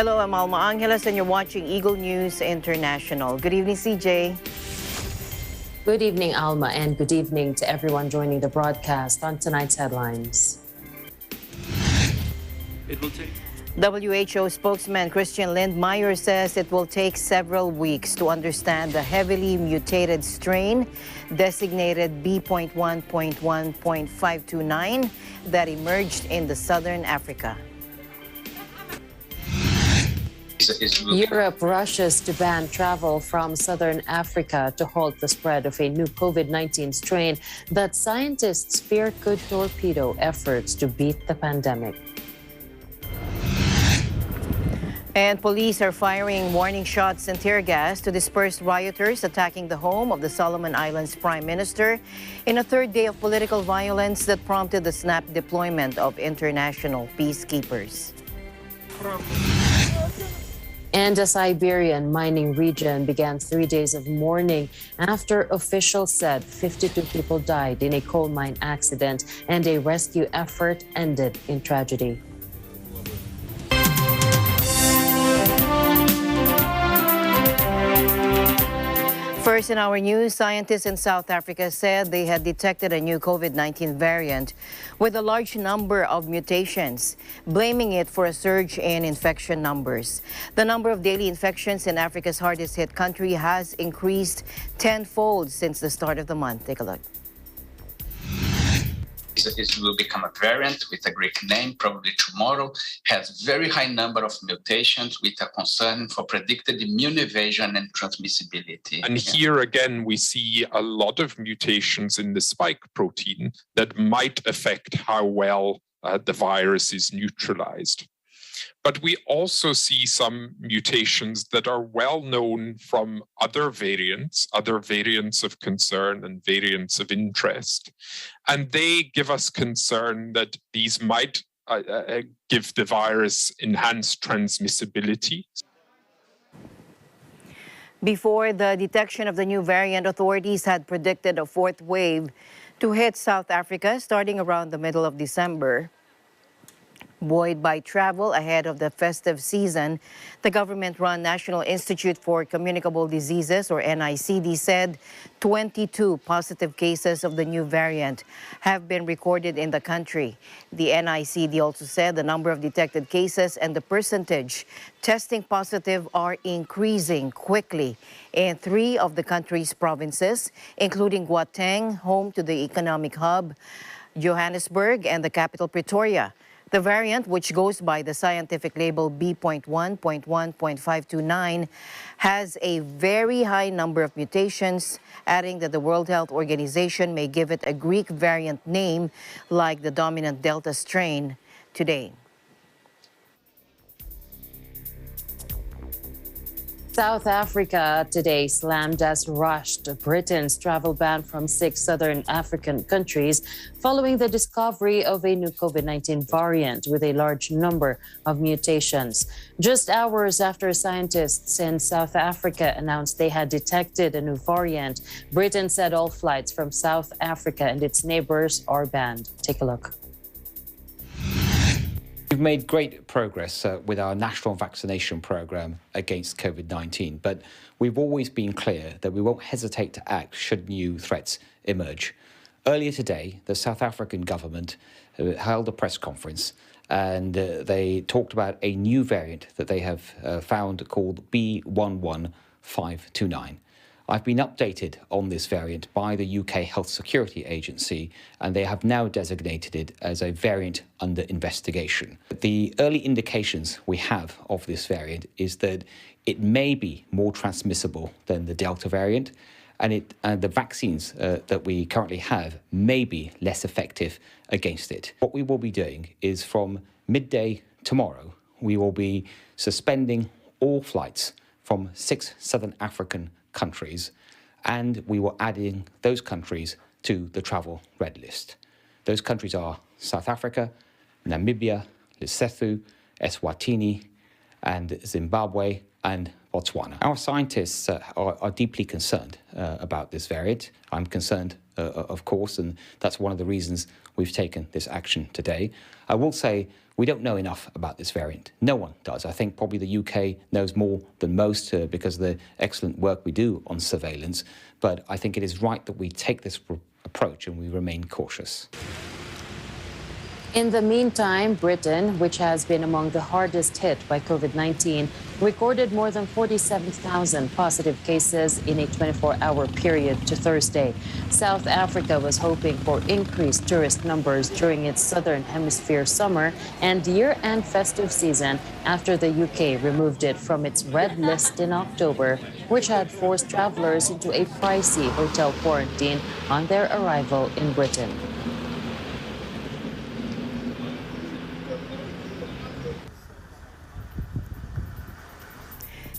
Hello, I'm Alma Angeles and you're watching Eagle News International. Good evening, CJ. Good evening, Alma, and good evening to everyone joining the broadcast on tonight's headlines. WHO spokesman Christian Lindmeier says it will take several weeks to understand the heavily mutated strain designated B.1.1.529 that emerged in the southern Africa. Europe rushes to ban travel from southern Africa to halt the spread of a new COVID-19 strain that scientists fear could torpedo efforts to beat the pandemic. And police are firing warning shots and tear gas to disperse rioters attacking the home of the Solomon Islands Prime Minister in a third day of political violence that prompted the snap deployment of international peacekeepers. And a Siberian mining region began 3 days of mourning after officials said 52 people died in a coal mine accident and a rescue effort ended in tragedy. First in our news, scientists in South Africa said they had detected a new COVID-19 variant with a large number of mutations, blaming it for a surge in infection numbers. The number of daily infections in Africa's hardest hit country has increased tenfold since the start of the month. Take a look. It will become a variant with a Greek name, probably tomorrow, has very high number of mutations with a concern for predicted immune evasion and transmissibility. And here again, we see a lot of mutations in the spike protein that might affect how well the virus is neutralized. But we also see some mutations that are well known from other variants of concern and variants of interest. And they give us concern that these might give the virus enhanced transmissibility. Before the detection of the new variant, authorities had predicted a fourth wave to hit South Africa starting around the middle of December. Buoyed by travel ahead of the festive season, the government-run National Institute for Communicable Diseases, or NICD, said 22 positive cases of the new variant have been recorded in the country. The NICD also said the number of detected cases and the percentage testing positive are increasing quickly in 3 of the country's provinces, including Gauteng, home to the economic hub, Johannesburg, and the capital, Pretoria. The variant, which goes by the scientific label B.1.1.529, has a very high number of mutations, adding that the World Health Organization may give it a Greek variant name like the dominant Delta strain today. South Africa today slammed as rushed Britain's travel ban from 6 southern African countries following the discovery of a new COVID-19 variant with a large number of mutations. Just hours after scientists in South Africa announced they had detected a new variant, Britain said all flights from South Africa and its neighbors are banned. Take a look. We've made great progress with our national vaccination program against COVID-19, but we've always been clear that we won't hesitate to act should new threats emerge. Earlier today, the South African government held a press conference and they talked about a new variant that they have found called B.1.1.529. I've been updated on this variant by the UK Health Security Agency, and they have now designated it as a variant under investigation. The early indications we have of this variant is that it may be more transmissible than the Delta variant, and the vaccines that we currently have may be less effective against it. What we will be doing is from midday tomorrow, we will be suspending all flights from 6 southern African countries, and we were adding those countries to the travel red list. Those countries are South Africa, Namibia, Lesotho, Eswatini, and Zimbabwe, and Botswana. Our scientists are deeply concerned about this variant. I'm concerned, of course, and that's one of the reasons we've taken this action today. I will say we don't know enough about this variant. No one does. I think probably the UK knows more than most because of the excellent work we do on surveillance. But I think it is right that we take this approach and we remain cautious. In the meantime, Britain, which has been among the hardest hit by COVID-19, recorded more than 47,000 positive cases in a 24-hour period to Thursday. South Africa was hoping for increased tourist numbers during its Southern Hemisphere summer and year-end festive season after the UK removed it from its red list in October, which had forced travelers into a pricey hotel quarantine on their arrival in Britain.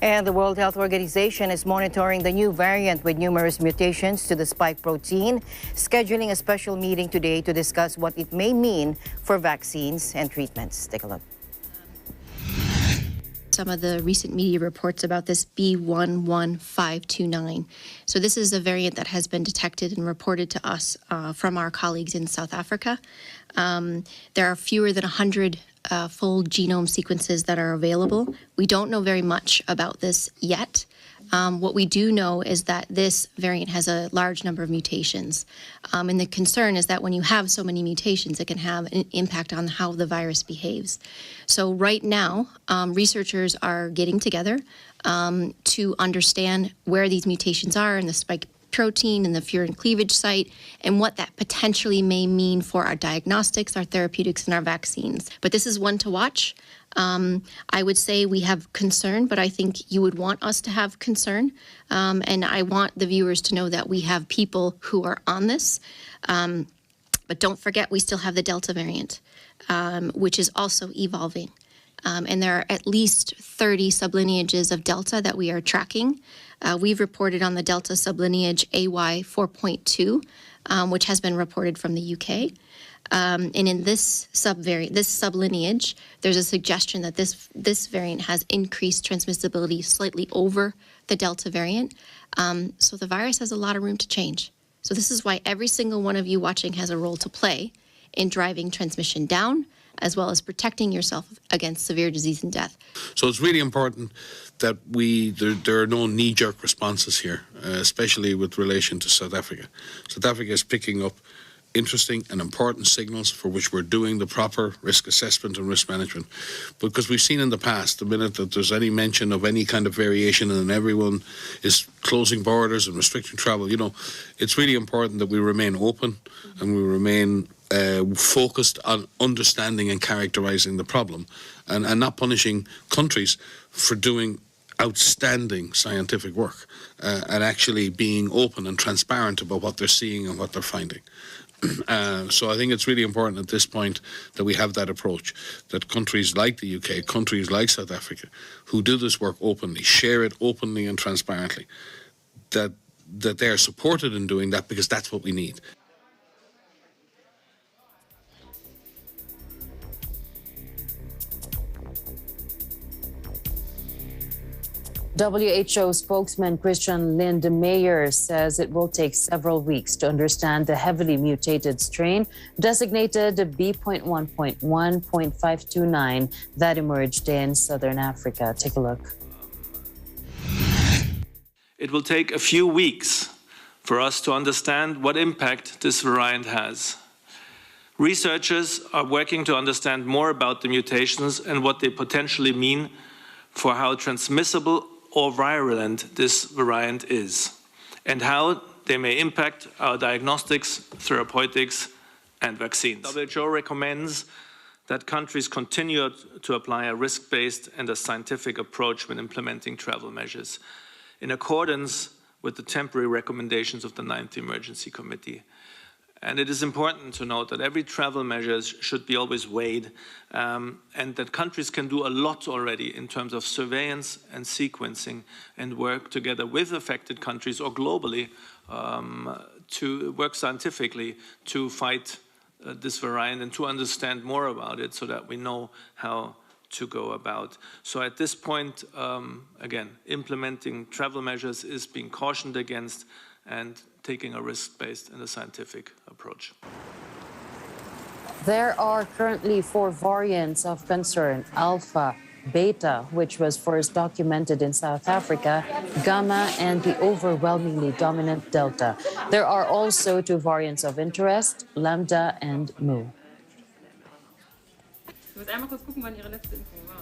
And the World Health Organization is monitoring the new variant with numerous mutations to the spike protein, scheduling a special meeting today to discuss what it may mean for vaccines and treatments. Take a look. Some of the recent media reports about this B11529. So this is a variant that has been detected and reported to us from our colleagues in South Africa. There are fewer than 100 full genome sequences that are available. We don't know very much about this yet. What we do know is that this variant has a large number of mutations. And the concern is that when you have so many mutations, it can have an impact on how the virus behaves. So right now, researchers are getting together to understand where these mutations are in the spike protein and the furin cleavage site and what that potentially may mean for our diagnostics, our therapeutics, and our vaccines. But this is one to watch. I would say we have concern, but I think you would want us to have concern. And I want the viewers to know that we have people who are on this. But don't forget, we still have the Delta variant, which is also evolving. And there are at least 30 sublineages of Delta that we are tracking. We've reported on the Delta sublineage AY4.2, which has been reported from the UK. And in this sublineage, there's a suggestion that this variant has increased transmissibility slightly over the Delta variant. So the virus has a lot of room to change. So this is why every single one of you watching has a role to play in driving transmission down, as well as protecting yourself against severe disease and death. So it's really important that there are no knee-jerk responses here, especially with relation to South Africa. South Africa is picking up interesting and important signals for which we're doing the proper risk assessment and risk management. Because we've seen in the past, the minute that there's any mention of any kind of variation and everyone is closing borders and restricting travel, it's really important that we remain open and we remain focused on understanding and characterizing the problem and not punishing countries for doing outstanding scientific work and actually being open and transparent about what they're seeing and what they're finding. So I think it's really important at this point that we have that approach, that countries like the UK, countries like South Africa, who do this work openly, share it openly and transparently, that they are supported in doing that, because that's what we need. WHO spokesman Christian Lindmeier says it will take several weeks to understand the heavily mutated strain designated B.1.1.529 that emerged in southern Africa. Take a look. It will take a few weeks for us to understand what impact this variant has. Researchers are working to understand more about the mutations and what they potentially mean for how transmissible or virulent this variant is, and how they may impact our diagnostics, therapeutics, and vaccines. WHO recommends that countries continue to apply a risk-based and a scientific approach when implementing travel measures, in accordance with the temporary recommendations of the 9th Emergency Committee. And it is important to note that every travel measure should be always weighed, and that countries can do a lot already in terms of surveillance and sequencing, and work together with affected countries or globally to work scientifically to fight this variant and to understand more about it, so that we know how to go about. So at this point, again, implementing travel measures is being cautioned against and taking a risk-based and a scientific approach. There are currently 4 variants of concern: Alpha, Beta, which was first documented in South Africa, Gamma, and the overwhelmingly dominant Delta. There are also 2 variants of interest, Lambda and Mu. Ich muss einmal kurz gucken, wann Ihre letzte Impfung war.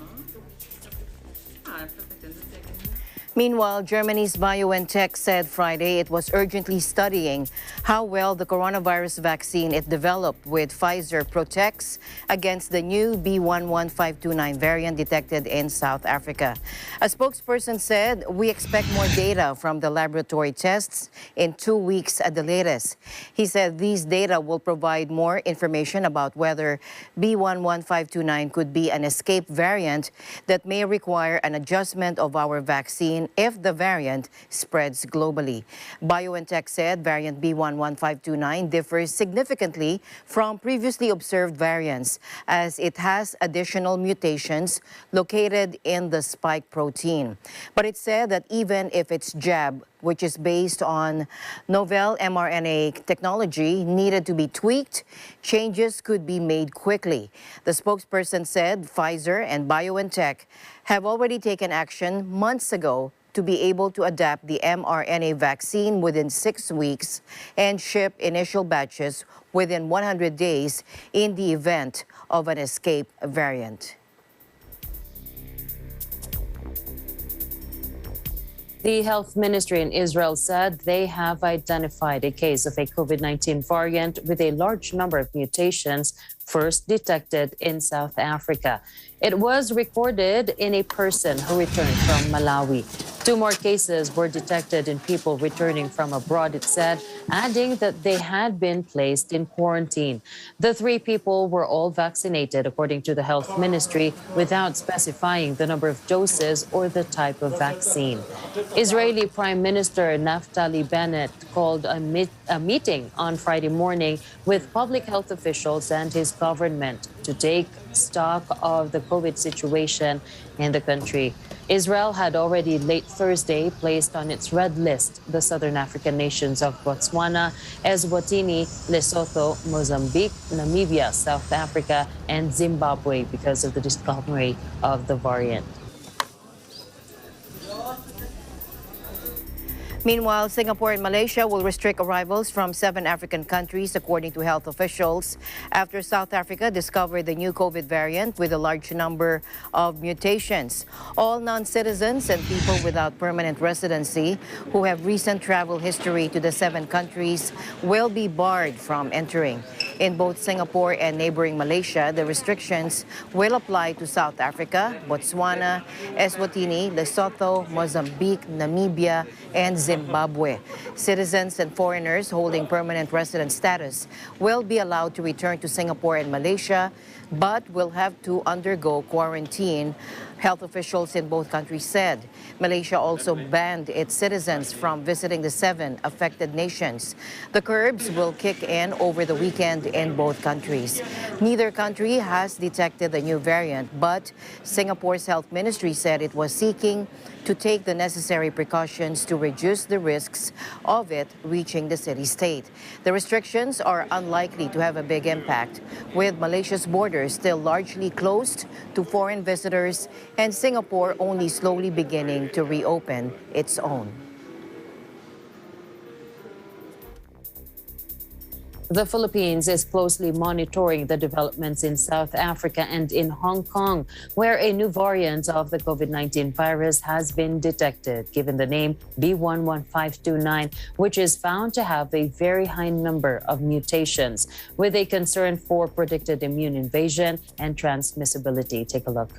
Perfekt, dann sind Sie ja genug. Meanwhile, Germany's BioNTech said Friday it was urgently studying how well the coronavirus vaccine it developed with Pfizer protects against the new B11529 variant detected in South Africa. A spokesperson said, "We expect more data from the laboratory tests in 2 weeks at the latest." He said these data will provide more information about whether B11529 could be an escape variant that may require an adjustment of our vaccine if the variant spreads globally. BioNTech said variant B11529 differs significantly from previously observed variants as it has additional mutations located in the spike protein. But it said that even if its jab, which is based on novel mRNA technology, needed to be tweaked, changes could be made quickly. The spokesperson said Pfizer and BioNTech have already taken action months ago to be able to adapt the mRNA vaccine within 6 weeks and ship initial batches within 100 days in the event of an escape variant. The health ministry in Israel said they have identified a case of a COVID-19 variant with a large number of mutations first detected in South Africa. It was recorded in a person who returned from Malawi. 2 more cases were detected in people returning from abroad, it said, adding that they had been placed in quarantine. The 3 people were all vaccinated, according to the health ministry, without specifying the number of doses or the type of vaccine. Israeli Prime Minister Naftali Bennett called a meeting on Friday morning with public health officials and his government to take stock of the COVID situation in the country. Israel had already late Thursday placed on its red list the southern African nations of Botswana, Eswatini, Lesotho, Mozambique, Namibia, South Africa, and Zimbabwe because of the discovery of the variant. Meanwhile, Singapore and Malaysia will restrict arrivals from 7 African countries, according to health officials, after South Africa discovered the new COVID variant with a large number of mutations. All non-citizens and people without permanent residency who have recent travel history to the 7 countries will be barred from entering. In both Singapore and neighboring Malaysia, the restrictions will apply to South Africa, Botswana, Eswatini, Lesotho, Mozambique, Namibia, and Zimbabwe. Citizens and foreigners holding permanent resident status will be allowed to return to Singapore and Malaysia, but will have to undergo quarantine, health officials in both countries said. Malaysia also banned its citizens from visiting the 7 affected nations. The curbs will kick in over the weekend in both countries. Neither country has detected the new variant, but Singapore's health ministry said it was seeking to take the necessary precautions to reduce the risks of it reaching the city-state. The restrictions are unlikely to have a big impact, with Malaysia's borders still largely closed to foreign visitors and Singapore only slowly beginning to reopen its own. The Philippines is closely monitoring the developments in South Africa and in Hong Kong, where a new variant of the COVID-19 virus has been detected, given the name B11529, which is found to have a very high number of mutations, with a concern for predicted immune invasion and transmissibility. Take a look.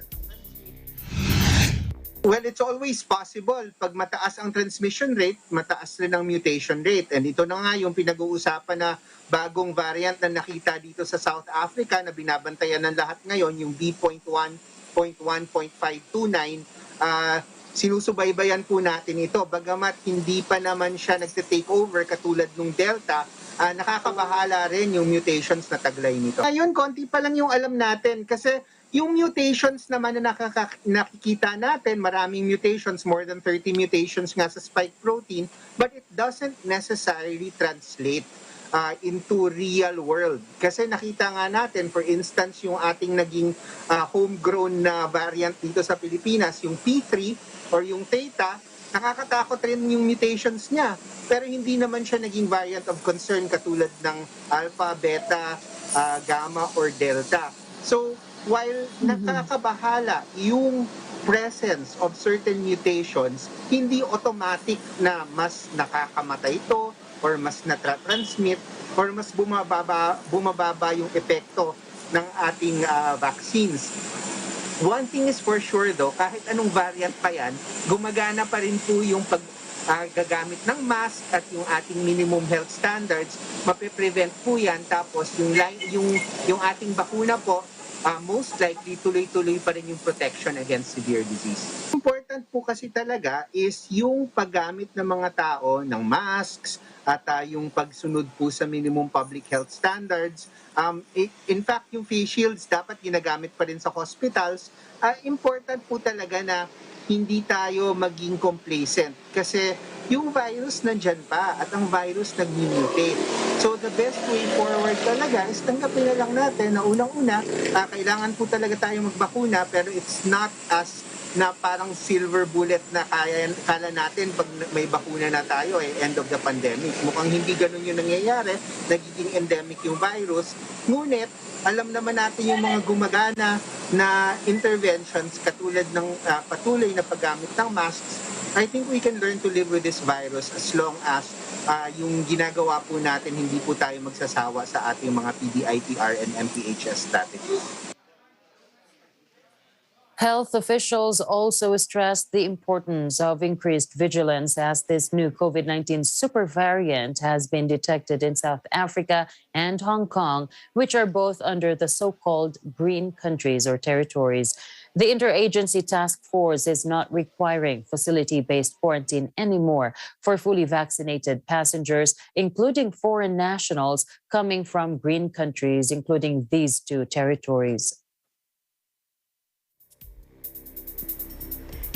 Well, it's always possible. Pag mataas ang transmission rate, mataas rin ang mutation rate. And ito na nga yung pinag-uusapan na bagong variant na nakita dito sa South Africa na binabantayan ng lahat ngayon, yung B.1.1.529. Sinusubaybayan po natin ito. Bagamat hindi pa naman siya nagte-take over katulad nung Delta, nakakabahala rin yung mutations na taglay nito. Ngayon, konti pa lang yung alam natin kasi Yung mutations naman na nakikita natin, maraming mutations, more than 30 mutations nga sa spike protein, but it doesn't necessarily translate into real world. Kasi nakita nga natin, for instance, yung ating naging homegrown na variant dito sa Pilipinas, yung P3 or yung Theta, nakakatakot rin yung mutations niya. Pero hindi naman siya naging variant of concern katulad ng Alpha, Beta, Gamma, or Delta. So, while nakakabahala yung presence of certain mutations, hindi automatic na mas nakakamatay ito or mas natransmit or mas bumababa yung epekto ng ating vaccines. One thing is for sure though, kahit anong variant pa yan, gumagana pa rin po yung gagamit ng mask at yung ating minimum health standards, mape-prevent po yan. Tapos yung ating bakuna po, most likely tuloy-tuloy pa rin yung protection against severe disease. Important po kasi talaga is yung paggamit ng mga tao ng masks at yung pagsunod po sa minimum public health standards. In fact, yung face shields dapat ginagamit pa rin sa hospitals. Important po talaga na hindi tayo maging complacent kasi yung virus nandyan pa at ang virus nag-mutate. So the best way forward talaga is tanggapin na lang natin na unang-una, kailangan po talaga tayo magbakuna pero it's not as na parang silver bullet na kala natin pag may bakuna na tayo end of the pandemic. Mukhang hindi ganun yung nangyayari, nagiging endemic yung virus. Ngunit, alam naman natin yung mga gumagana na interventions katulad ng patuloy na paggamit ng masks. I think we can learn to live with this virus as long as yung ginagawa po natin, hindi po tayo magsasawa sa ating mga PDITR and MPHS strategies. Health officials also stressed the importance of increased vigilance as this new COVID-19 super variant has been detected in South Africa and Hong Kong, which are both under the so-called green countries or territories. The interagency task force is not requiring facility-based quarantine anymore for fully vaccinated passengers, including foreign nationals coming from green countries, including these two territories.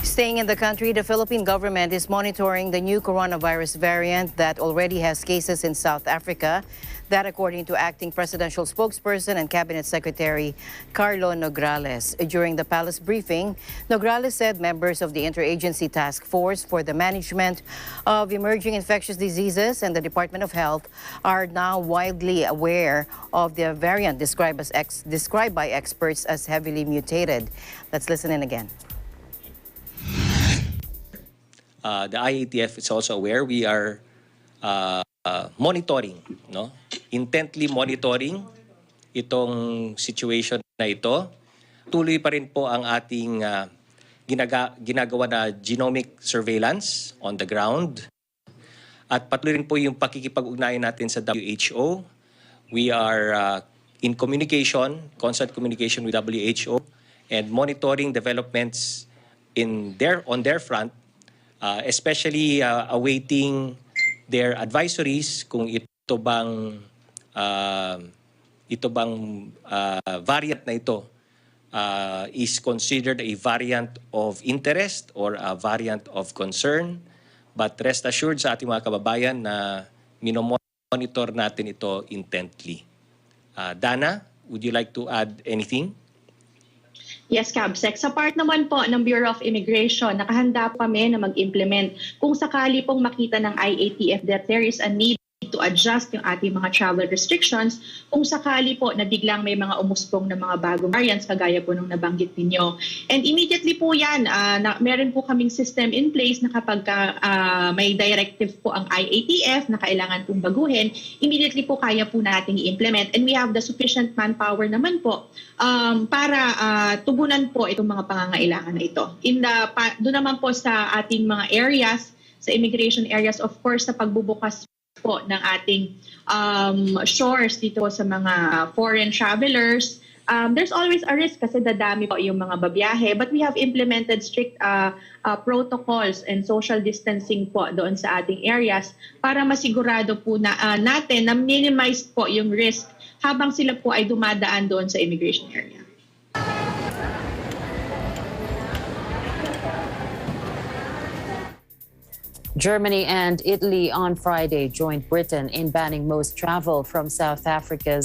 Staying in the country, the Philippine government is monitoring the new coronavirus variant that already has cases in South Africa. That according to acting presidential spokesperson and cabinet secretary Carlo Nograles. During the palace briefing, Nograles said members of the interagency task force for the management of emerging infectious diseases and the Department of Health are now widely aware of the variant described by experts as heavily mutated. Let's listen in again. The IATF is also aware. We are monitoring, intently monitoring itong situation na ito. Tuloy pa rin po ang ating ginagawa na genomic surveillance on the ground. At patuloy rin po yung pakikipag-ugnayan natin sa WHO. We are in communication, constant communication with WHO and monitoring developments on their front, especially awaiting their advisories kung ito bang variant na ito is considered a variant of interest or a variant of concern. But rest assured sa ating mga kababayan na minomonitor natin ito intently. Dana, would you like to add anything? Yes, Cabsec. Sa part naman po ng Bureau of Immigration, nakahanda po kami na mag-implement kung sakali pong makita ng IATF that there is a need to adjust yung ating mga travel restrictions kung sakali po na biglang may mga umusbong na mga bagong variants kagaya po nung nabanggit ninyo. And immediately po yan, meron po kaming system in place na kapag may directive po ang IATF na kailangan pong baguhin, immediately po kaya po nating i-implement. And we have the sufficient manpower naman po para tugunan po itong mga pangangailangan na ito. Doon naman po sa ating mga areas, sa immigration areas, of course, sa pagbubukas po ng ating shores dito sa mga foreign travelers. There's always a risk kasi dadami po yung mga babiyahe, but we have implemented strict protocols and social distancing po doon sa ating areas para masigurado po na natin na minimize po yung risk habang sila po ay dumadaan doon sa immigration area. Germany and Italy on Friday joined Britain in banning most travel from South Africa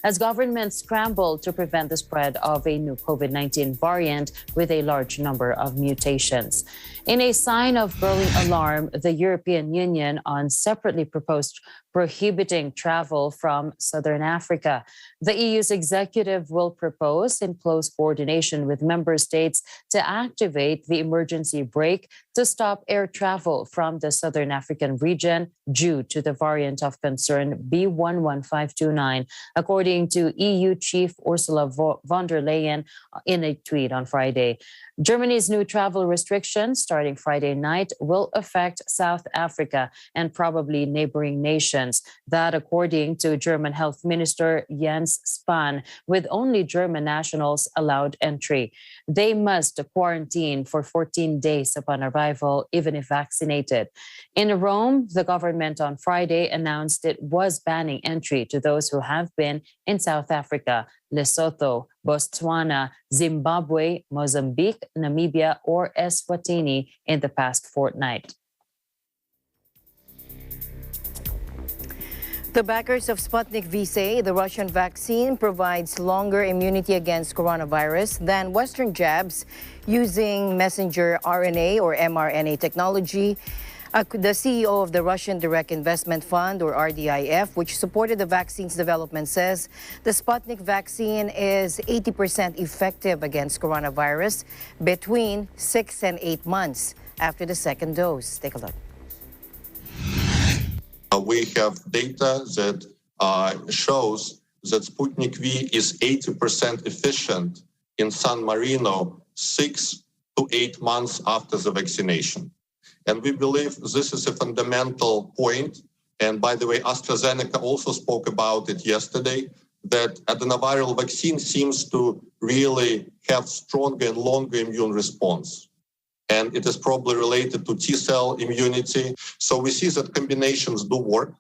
as governments scramble to prevent the spread of a new COVID-19 variant with a large number of mutations. In a sign of growing alarm, the European Union on separately proposed prohibiting travel from Southern Africa. The EU's executive will propose, in close coordination with member states, to activate the emergency brake to stop air travel from the Southern African region due to the variant of concern B11529, according to EU Chief Ursula von der Leyen in a tweet on Friday. Germany's new travel restrictions starting Friday night will affect South Africa and probably neighboring nations. That, according to German Health Minister Jens Spahn, with only German nationals allowed entry. They must quarantine for 14 days upon arrival, even if vaccinated. In Rome, the government on Friday announced it was banning entry to those who have been in South Africa, Lesotho, Botswana, Zimbabwe, Mozambique, Namibia, or Eswatini in the past fortnight. The backers of Sputnik V say the Russian vaccine provides longer immunity against coronavirus than Western jabs using messenger RNA or mRNA technology. The CEO of the Russian Direct Investment Fund, or RDIF, which supported the vaccine's development, says the Sputnik vaccine is 80% effective against coronavirus between 6 and 8 months after the second dose. Take a look. We have data that shows that Sputnik V is 80% efficient in San Marino 6 to 8 months after the vaccination. And we believe this is a fundamental point. And by the way, AstraZeneca also spoke about it yesterday, that adenoviral vaccine seems to really have stronger and longer immune response. And it is probably related to T-cell immunity. So we see that combinations do work.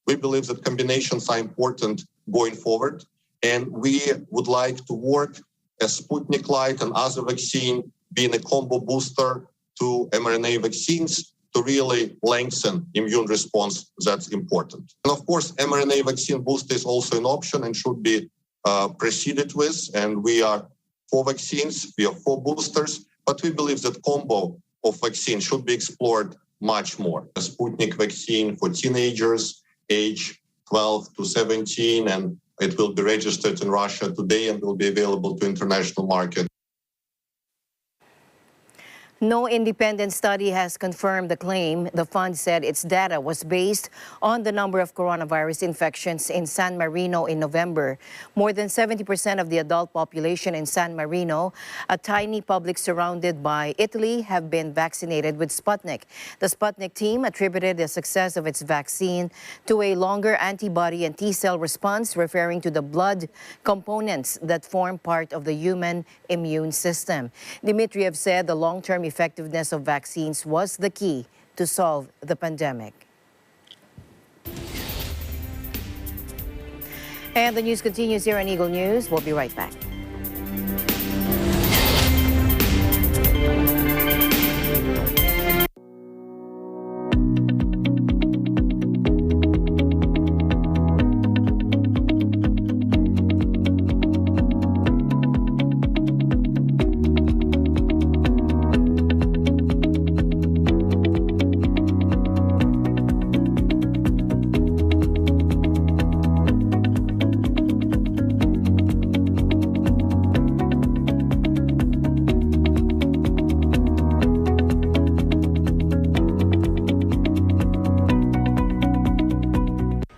We believe that combinations are important going forward. And we would like to work as Sputnik Light and other vaccine being a combo booster to mRNA vaccines to really lengthen immune response. That's important. And of course, mRNA vaccine booster is also an option and should be proceeded with. And we are for vaccines, we are for boosters, but we believe that combo of vaccine should be explored much more. A Sputnik vaccine for teenagers, age 12 to 17, and it will be registered in Russia today and will be available to international market. No independent study has confirmed the claim. The fund said its data was based on the number of coronavirus infections in San Marino in November. More than 70% of the adult population in San Marino, a tiny public surrounded by Italy, have been vaccinated with Sputnik. The Sputnik team attributed the success of its vaccine to a longer antibody and T-cell response, referring to the blood components that form part of the human immune system. Dmitriev said the long-term effectiveness of vaccines was the key to solve the pandemic. And the news continues here on Eagle News. We'll be right back.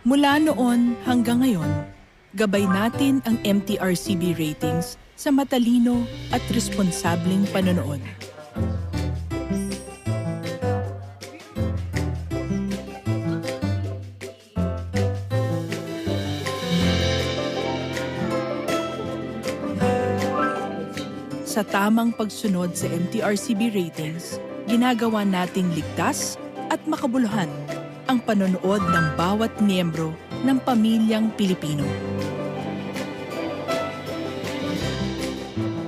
Mula noon hanggang ngayon, gabay natin ang MTRCB ratings sa matalino at responsableng panonood. Sa tamang pagsunod sa MTRCB ratings, ginagawa nating ligtas at makabuluhan ang panonood ng bawat miyembro ng pamilyang Pilipino.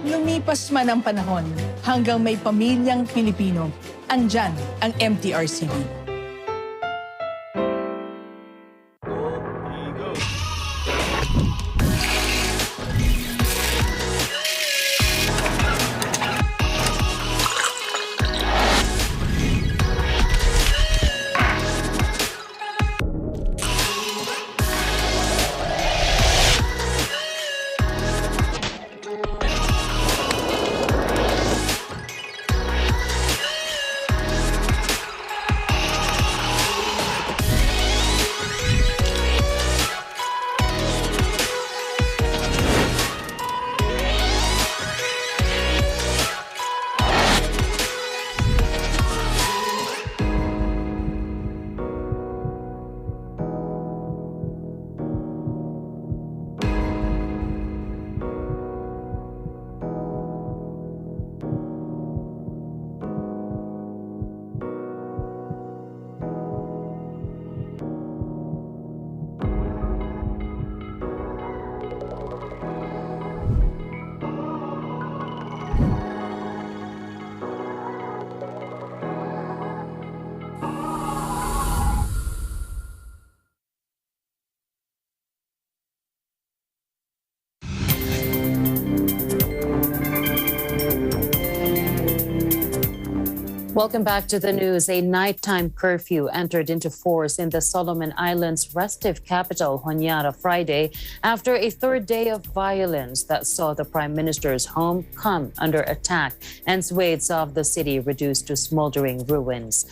Lumipas man ang panahon hanggang may pamilyang Pilipino andyan ang MTRCB. Welcome back to the news. A nighttime curfew entered into force in the Solomon Islands' restive capital, Honiara, Friday, after a third day of violence that saw the Prime Minister's home come under attack and swathes of the city reduced to smoldering ruins.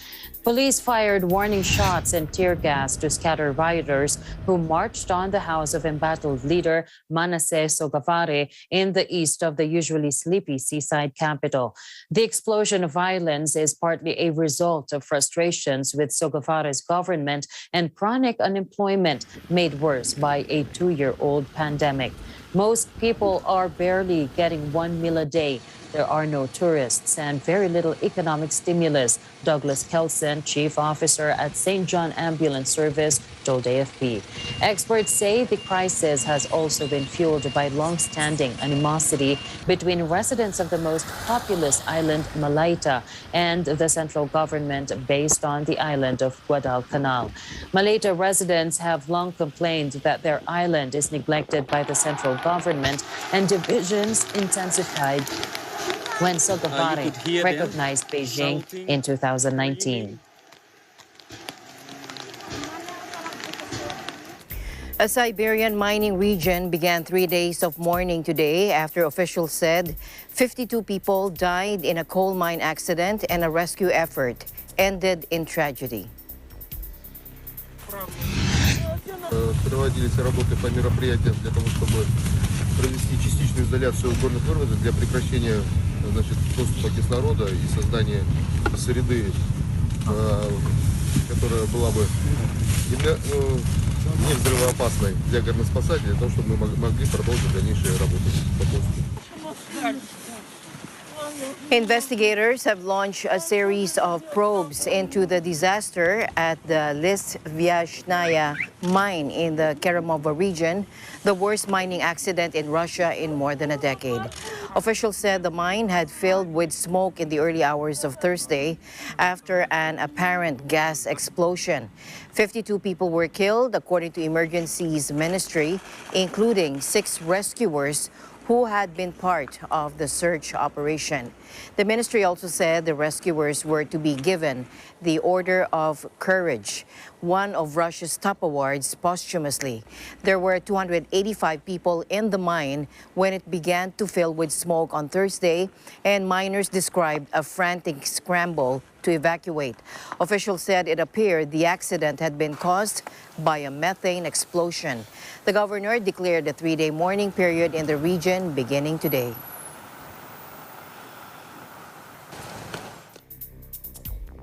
Police fired warning shots and tear gas to scatter rioters who marched on the house of embattled leader Manasseh Sogavare in the east of the usually sleepy seaside capital. The explosion of violence is partly a result of frustrations with Sogavare's government and chronic unemployment made worse by a 2-year-old pandemic. Most people are barely getting 1 meal a day. There are no tourists and very little economic stimulus, Douglas Kelson, chief officer at St. John Ambulance Service, told AFP. Experts say the crisis has also been fueled by long-standing animosity between residents of the most populous island, Malaita, and the central government based on the island of Guadalcanal. Malaita residents have long complained that their island is neglected by the central government, and divisions intensified when Sogavare recognized Beijing in 2019. A Siberian mining region began 3 days of mourning today after officials said 52 people died in a coal mine accident and a rescue effort ended in tragedy. Проводились работы по мероприятиям для того, чтобы провести частичную изоляцию горных вырвов для прекращения доступа кислорода и создания среды, которая была бы не взрывоопасной для горноспасателей, для того, чтобы мы могли продолжить дальнейшие работы по поиску. Investigators have launched a series of probes into the disaster at the Lysvyashnaya mine in the Keremovo region, the worst mining accident in Russia in more than a decade. Officials said the mine had filled with smoke in the early hours of Thursday after an apparent gas explosion. 52 people were killed, according to Emergencies Ministry, including 6 rescuers who had been part of the search operation. The ministry also said the rescuers were to be given the Order of Courage, one of Russia's top awards, posthumously. There were 285 people in the mine when it began to fill with smoke on Thursday, and miners described a frantic scramble to evacuate. Officials said it appeared the accident had been caused by a methane explosion. The governor declared a 3-day mourning period in the region beginning today.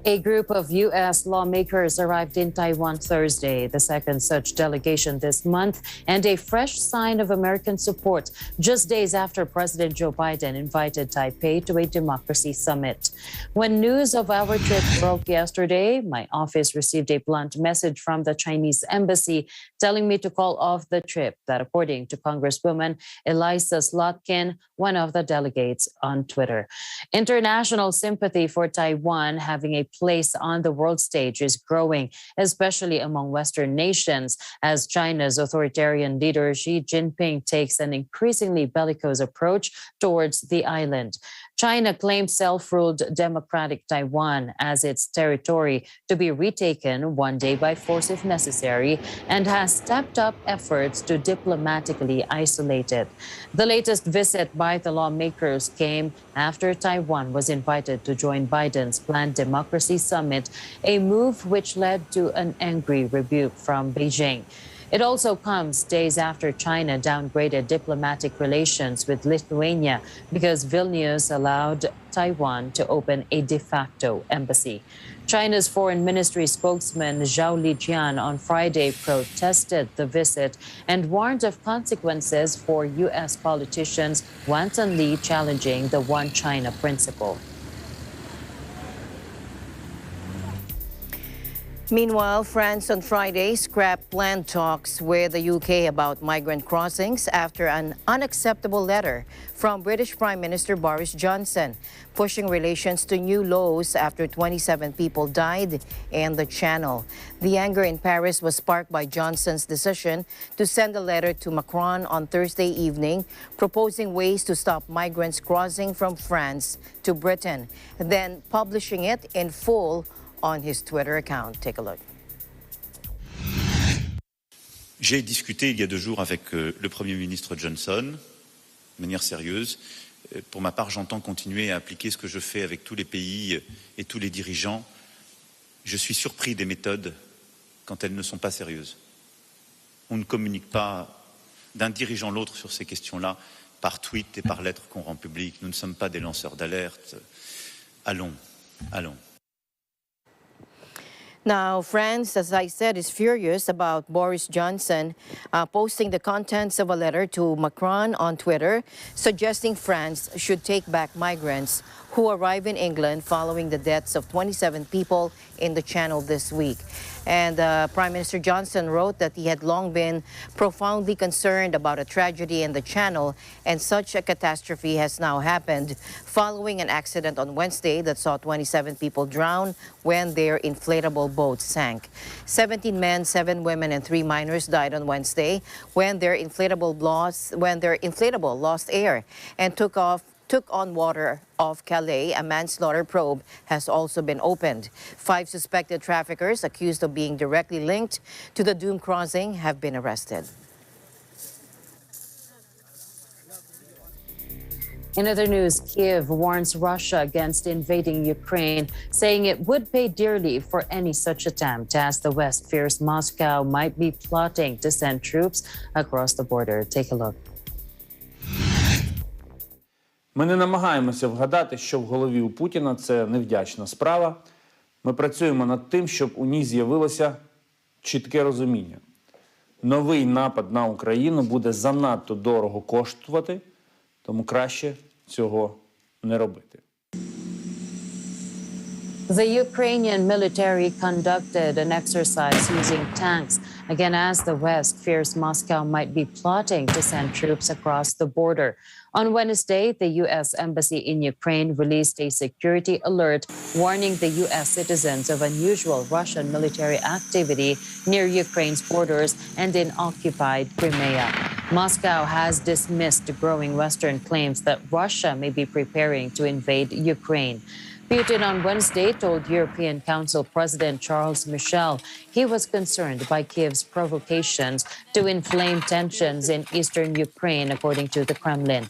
A group of U.S. lawmakers arrived in Taiwan Thursday, the second such delegation this month, and a fresh sign of American support just days after President Joe Biden invited Taipei to a democracy summit. When news of our trip broke yesterday, my office received a blunt message from the Chinese embassy telling me to call off the trip, that according to Congresswoman Elisa Slotkin, one of the delegates, on Twitter. International sympathy for Taiwan having a place on the world stage is growing, especially among Western nations, as China's authoritarian leader Xi Jinping takes an increasingly bellicose approach towards the island. China claims self-ruled democratic Taiwan as its territory to be retaken one day by force if necessary, and has stepped up efforts to diplomatically isolate it. The latest visit by the lawmakers came after Taiwan was invited to join Biden's planned democracy summit, a move which led to an angry rebuke from Beijing. It also comes days after China downgraded diplomatic relations with Lithuania because Vilnius allowed Taiwan to open a de facto embassy. China's foreign ministry spokesman Zhao Lijian on Friday protested the visit and warned of consequences for U.S. politicians wantonly challenging the One China principle. Meanwhile, France on Friday scrapped planned talks with the UK about migrant crossings after an unacceptable letter from British Prime Minister Boris Johnson, pushing relations to new lows after 27 people died in the Channel. The anger in Paris was sparked by Johnson's decision to send a letter to Macron on Thursday evening, proposing ways to stop migrants crossing from France to Britain, then publishing it in full on his Twitter account. Take a look. J'ai discuté il y a 2 jours avec le Premier ministre Johnson, de manière sérieuse. Pour ma part, j'entends continuer à appliquer ce que je fais avec tous les pays et tous les dirigeants. Je suis surpris des méthodes quand elles ne sont pas sérieuses. On ne communique pas d'un dirigeant à l'autre sur ces questions-là par tweet et par lettres qu'on rend publiques. Nous ne sommes pas des lanceurs d'alerte. Allons. Now, France, as I said, is furious about Boris Johnson posting the contents of a letter to Macron on Twitter, suggesting France should take back migrants who arrive in England following the deaths of 27 people in the Channel this week. And Prime Minister Johnson wrote that he had long been profoundly concerned about a tragedy in the Channel, and such a catastrophe has now happened following an accident on Wednesday that saw 27 people drown when their inflatable boat sank. 17 men, 7 women, and 3 minors died on Wednesday when their inflatable lost air and took on water off Calais. A manslaughter probe has also been opened. 5 suspected traffickers accused of being directly linked to the doomed crossing have been arrested. In other news, Kiev warns Russia against invading Ukraine, saying it would pay dearly for any such attempt, as the West fears Moscow might be plotting to send troops across the border. Take a look. Ми не намагаємося вгадати, що в голові у Путіна. Це невдячна справа. Ми працюємо над тим, щоб у ній з'явилося чітке розуміння. Новий напад на Україну буде занадто дорого коштувати, тому краще цього не робити. The Ukrainian military conducted an exercise using tanks, again as the West fears Moscow might be plotting to send troops across the border. On Wednesday, the U.S. Embassy in Ukraine released a security alert warning the U.S. citizens of unusual Russian military activity near Ukraine's borders and in occupied Crimea. Moscow has dismissed growing Western claims that Russia may be preparing to invade Ukraine. Putin on Wednesday told European Council President Charles Michel he was concerned by Kiev's provocations to inflame tensions in eastern Ukraine, according to the Kremlin.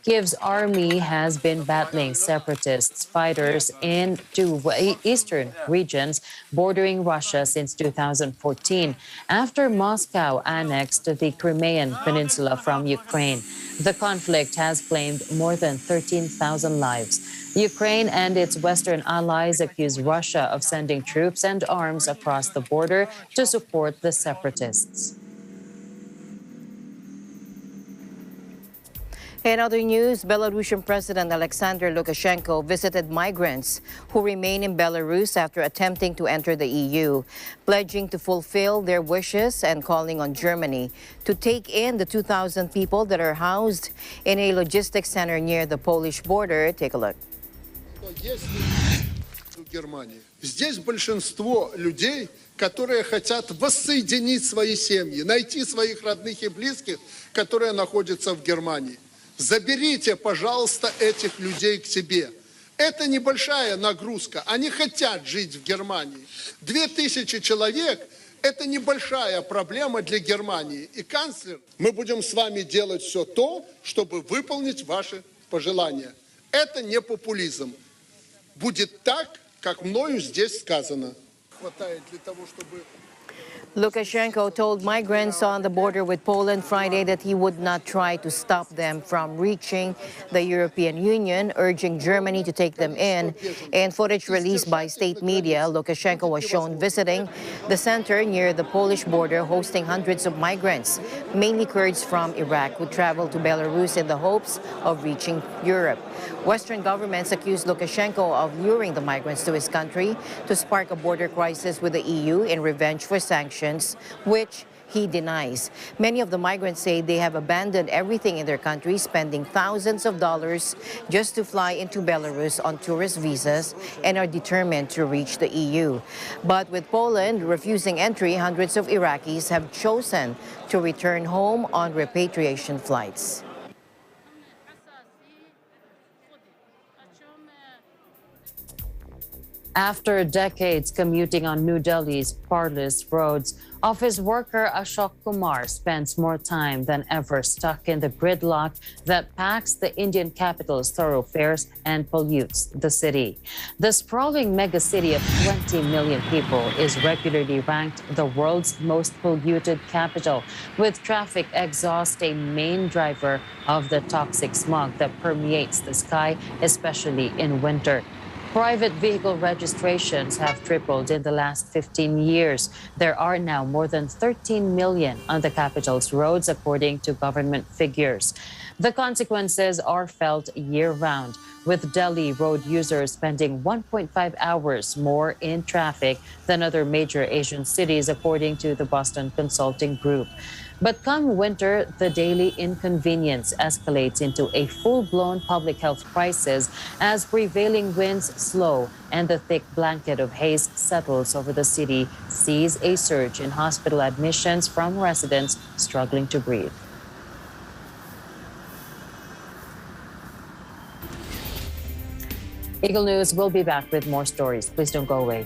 Kiev's army has been battling separatists, fighters in 2 eastern regions bordering Russia since 2014, after Moscow annexed the Crimean Peninsula from Ukraine. The conflict has claimed more than 13,000 lives. Ukraine and its Western allies accuse Russia of sending troops and arms across the border to support the separatists. In other news, Belarusian President Alexander Lukashenko visited migrants who remain in Belarus after attempting to enter the EU, pledging to fulfill their wishes and calling on Germany to take in the 2,000 people that are housed in a logistics center near the Polish border. Take a look. Здесь большинство людей, которые хотят воссоединить свои семьи, найти своих родных и близких, которые находятся в Германии. Заберите, пожалуйста, этих людей к себе. Это небольшая нагрузка. Они хотят жить в Германии. 2000 человек – это небольшая проблема для Германии. И канцлер, мы будем с вами делать все то, чтобы выполнить ваши пожелания. Это не популизм. Будет так, как мною здесь сказано. Хватает для того, чтобы... Lukashenko told migrants on the border with Poland Friday that he would not try to stop them from reaching the European Union, urging Germany to take them in. In footage released by state media, Lukashenko was shown visiting the center near the Polish border, hosting hundreds of migrants, mainly Kurds from Iraq, who traveled to Belarus in the hopes of reaching Europe. Western governments accused Lukashenko of luring the migrants to his country to spark a border crisis with the EU in revenge for sanctions, which he denies. Many of the migrants say they have abandoned everything in their country, spending thousands of dollars just to fly into Belarus on tourist visas, and are determined to reach the EU. But with Poland refusing entry, hundreds of Iraqis have chosen to return home on repatriation flights. After decades commuting on New Delhi's parlous roads, office worker Ashok Kumar spends more time than ever stuck in the gridlock that packs the Indian capital's thoroughfares and pollutes the city. The sprawling megacity of 20 million people is regularly ranked the world's most polluted capital, with traffic exhaust a main driver of the toxic smog that permeates the sky, especially in winter. Private vehicle registrations have tripled in the last 15 years. There are now more than 13 million on the capital's roads, according to government figures. The consequences are felt year-round, with Delhi road users spending 1.5 hours more in traffic than other major Asian cities, according to the Boston Consulting Group. But come winter, the daily inconvenience escalates into a full-blown public health crisis as prevailing winds slow and the thick blanket of haze settles over the city, sees a surge in hospital admissions from residents struggling to breathe. Eagle News will be back with more stories. Please don't go away.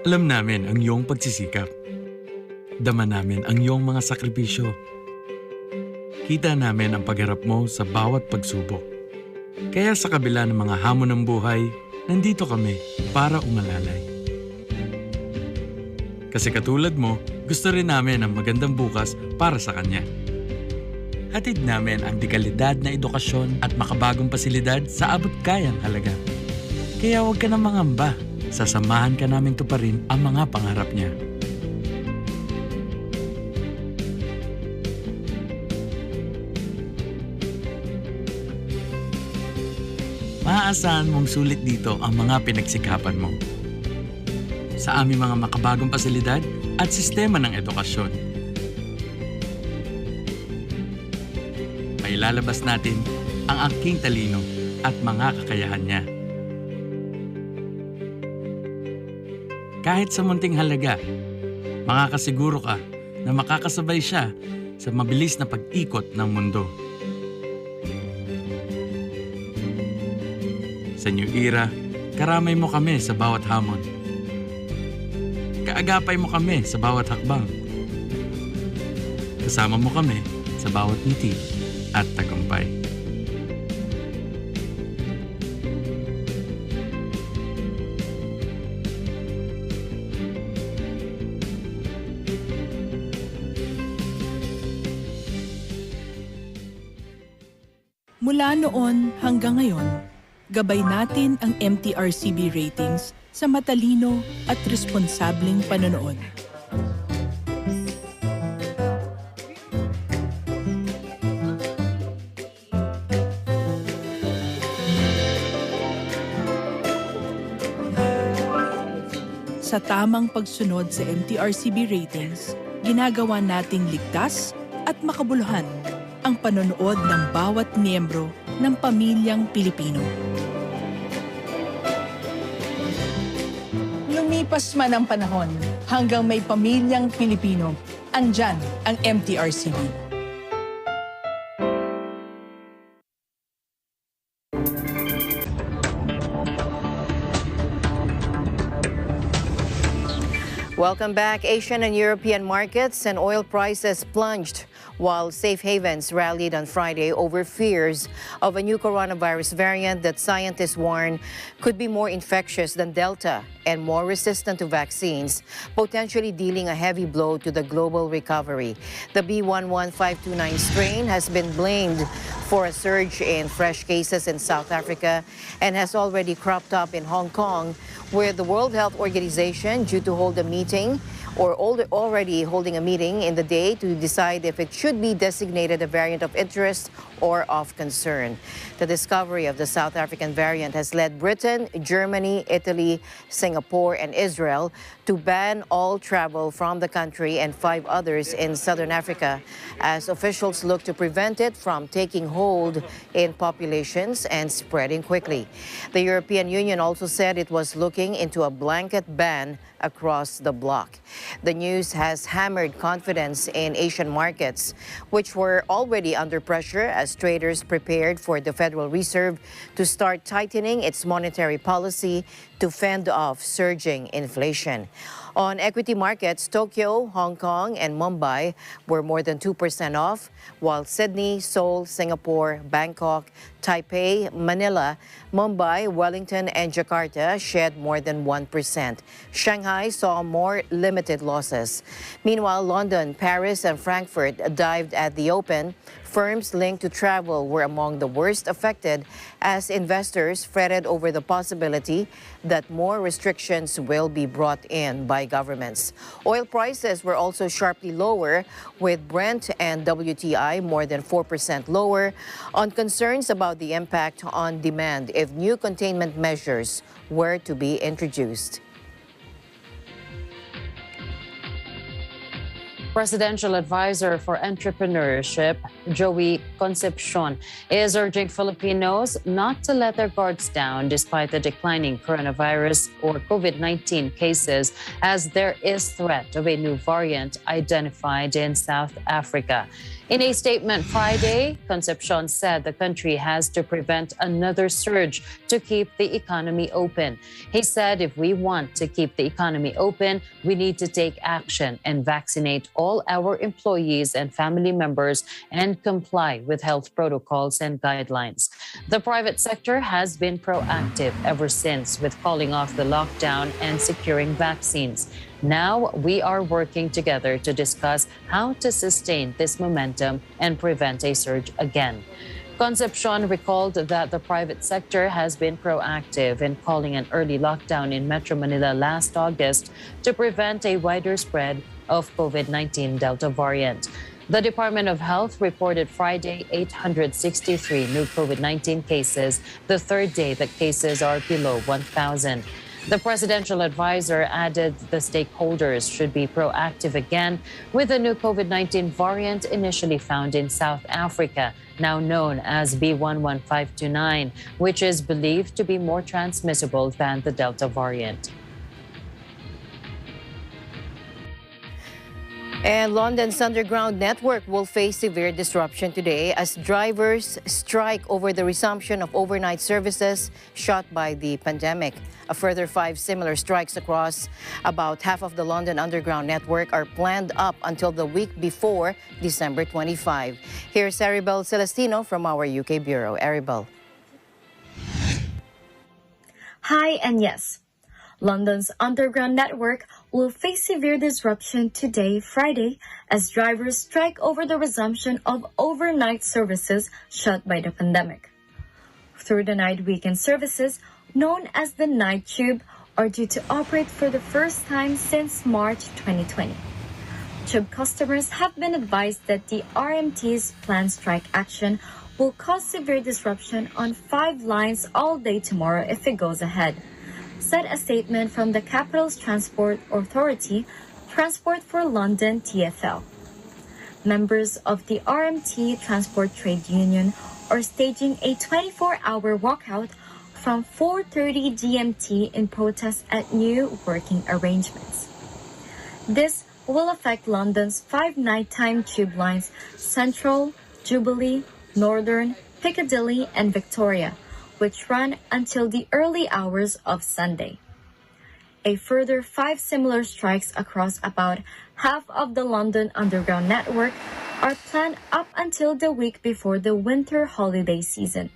Alam namin ang iyong pagsisikap. Dama namin ang iyong mga sakripisyo. Kita namin ang pagharap mo sa bawat pagsubok. Kaya sa kabila ng mga hamon ng buhay, nandito kami para umalalay. Kasi katulad mo, gusto rin namin ang magandang bukas para sa kanya. Hatid namin ang dekalidad na edukasyon at makabagong pasilidad sa abot kayang halaga. Kaya huwag ka na mangamba. Sasamahan ka namin tuparin ang mga pangarap niya. Maaasahan mong sulit dito ang mga pinagsikapan mo. Sa aming mga makabagong pasilidad at sistema ng edukasyon. Mailalabas natin ang aking talino at mga kakayahan niya. Kahit sa munting halaga, makakasiguro ka na makakasabay siya sa mabilis na pag-ikot ng mundo. Sa New Era, karamay mo kami sa bawat hamon. Kaagapay mo kami sa bawat hakbang. Kasama mo kami sa bawat ngiti at tagumpay. Mula noon hanggang ngayon, gabay natin ang MTRCB ratings sa matalino at responsableng panonood. Sa tamang pagsunod sa MTRCB ratings, ginagawa nating ligtas at makabuluhan ang panonood ng bawat miyembro ng pamilyang Pilipino. Lumipas man ang panahon, hanggang may pamilyang Pilipino, andyan ang MTRCB. Welcome back. Asian and European markets and oil prices plunged while safe havens rallied on Friday over fears of a new coronavirus variant that scientists warn could be more infectious than Delta and more resistant to vaccines, potentially dealing a heavy blow to the global recovery. The B11529 strain has been blamed for a surge in fresh cases in South Africa and has already cropped up in Hong Kong, where the World Health Organization due to hold a meeting already holding a meeting in the day to decide if it should be designated a variant of interest or of concern. The discovery of the South African variant has led Britain, Germany, Italy, Singapore, and Israel to ban all travel from the country and 5 others in southern Africa as officials look to prevent it from taking hold in populations and spreading quickly. The European Union also said it was looking into a blanket ban across the bloc. The news has hammered confidence in Asian markets, which were already under pressure as traders prepared for the Federal Reserve to start tightening its monetary policy to fend off surging inflation. On equity markets, Tokyo, Hong Kong, and Mumbai were more than 2% off, while Sydney, Seoul, Singapore, Bangkok, Taipei, Manila, Mumbai, Wellington, and Jakarta shed more than 1%. Shanghai saw more limited losses. Meanwhile, London, Paris, and Frankfurt dived at the open. Firms linked to travel were among the worst affected as investors fretted over the possibility that more restrictions will be brought in by governments. Oil prices were also sharply lower, with Brent and WTI more than 4% lower on concerns about the impact on demand if new containment measures were to be introduced. Presidential Advisor for Entrepreneurship, Joey Concepcion, is urging Filipinos not to let their guards down despite the declining coronavirus or COVID-19 cases, as there is threat of a new variant identified in South Africa. In a statement Friday, Concepcion said the country has to prevent another surge to keep the economy open. He said if we want to keep the economy open, we need to take action and vaccinate all our employees and family members and comply with health protocols and guidelines. The private sector has been proactive ever since with calling off the lockdown and securing vaccines. Now we are working together to discuss how to sustain this momentum and prevent a surge again. Concepcion recalled that the private sector has been proactive in calling an early lockdown in Metro Manila last August to prevent a wider spread of COVID-19 Delta variant. The Department of Health reported Friday 863 new COVID-19 cases, the third day that cases are below 1,000. The presidential advisor added the stakeholders should be proactive again with the new COVID-19 variant initially found in South Africa, now known as B11529, which is believed to be more transmissible than the Delta variant. And London's underground network will face severe disruption today as drivers strike over the resumption of overnight services shut by the pandemic. A further 5 similar strikes across about half of the London underground network are planned up until the week before December 25. Here's Aribel Celestino from our UK Bureau. Aribel. Hi and yes. London's underground network will face severe disruption today, Friday, as drivers strike over the resumption of overnight services shut by the pandemic. Through the night weekend services, known as the Night Tube, are due to operate for the first time since March 2020. Tube customers have been advised that the RMT's planned strike action will cause severe disruption on 5 lines all day tomorrow if it goes ahead, said a statement from the capital's transport authority, Transport for London TfL. Members of the RMT Transport Trade Union are staging a 24-hour walkout from 4:30 GMT in protest at new working arrangements. This will affect London's 5 nighttime tube lines: Central, Jubilee, Northern, Piccadilly and Victoria, which run until the early hours of Sunday. A further 5 similar strikes across about half of the London Underground network are planned up until the week before the winter holiday season.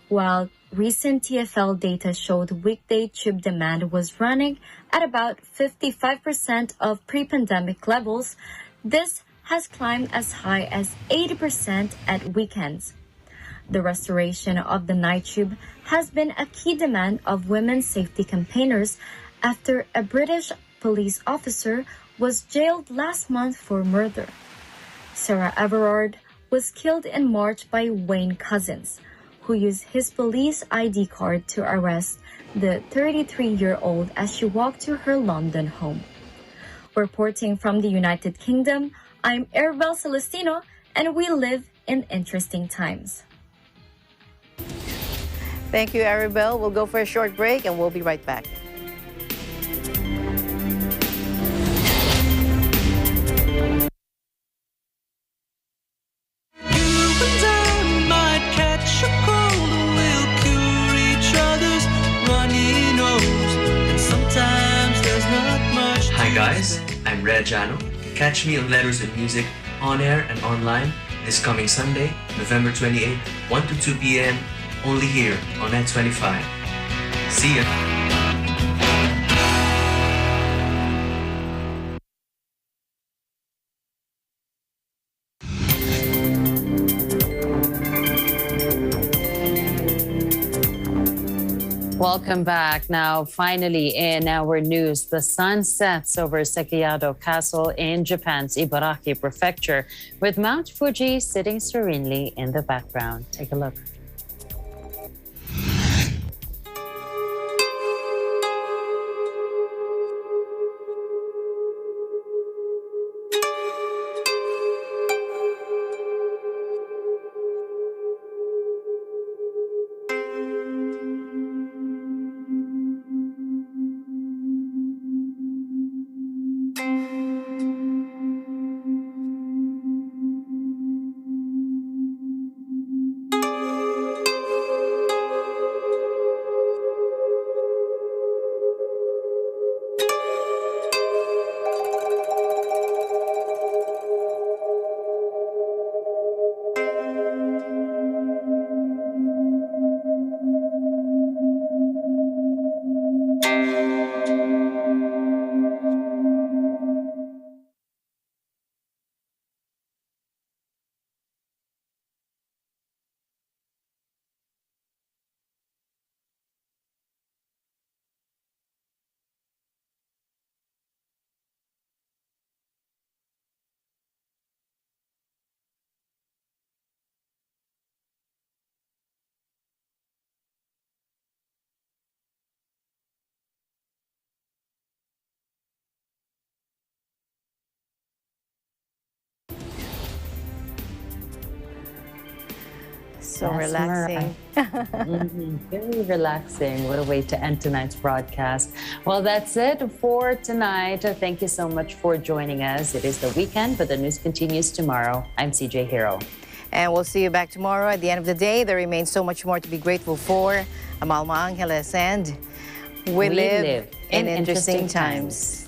While recent TfL data showed weekday tube demand was running at about 55% of pre-pandemic levels, this has climbed as high as 80% at weekends. The restoration of the night tube has been a key demand of women's safety campaigners after a British police officer was jailed last month for murder. Sarah Everard was killed in March by Wayne Couzens, who used his police ID card to arrest the 33-year-old as she walked to her London home. Reporting from the United Kingdom, I'm Arabelle Celestino, and we live in interesting times. Thank you, Arabelle. We'll go for a short break and we'll be right back. Hi guys, I'm Rhea Jano. Catch me on Letters and Music on air and online this coming Sunday, November 28th, 1 to 2 p.m. only here on Net25. See ya! Welcome back. Now, finally, in our news, the sun sets over Sekiyado Castle in Japan's Ibaraki Prefecture, with Mount Fuji sitting serenely in the background. Take a look. So relaxing. Very relaxing. What a way to end tonight's broadcast. Well, that's it for tonight. Thank you so much for joining us. It is the weekend, but the news continues tomorrow. I'm CJ Hero. And we'll see you back tomorrow. At the end of the day, there remains so much more to be grateful for. I'm Alma Angeles, and we live in interesting times.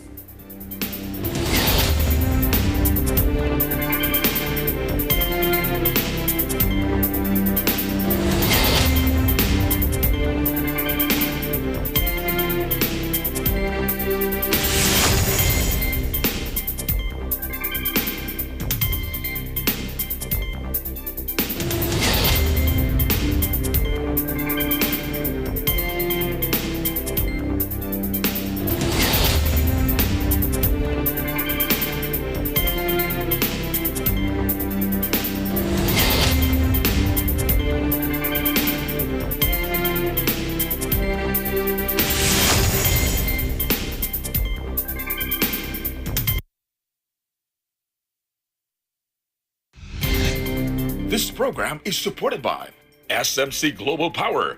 program is supported by SMC Global Power,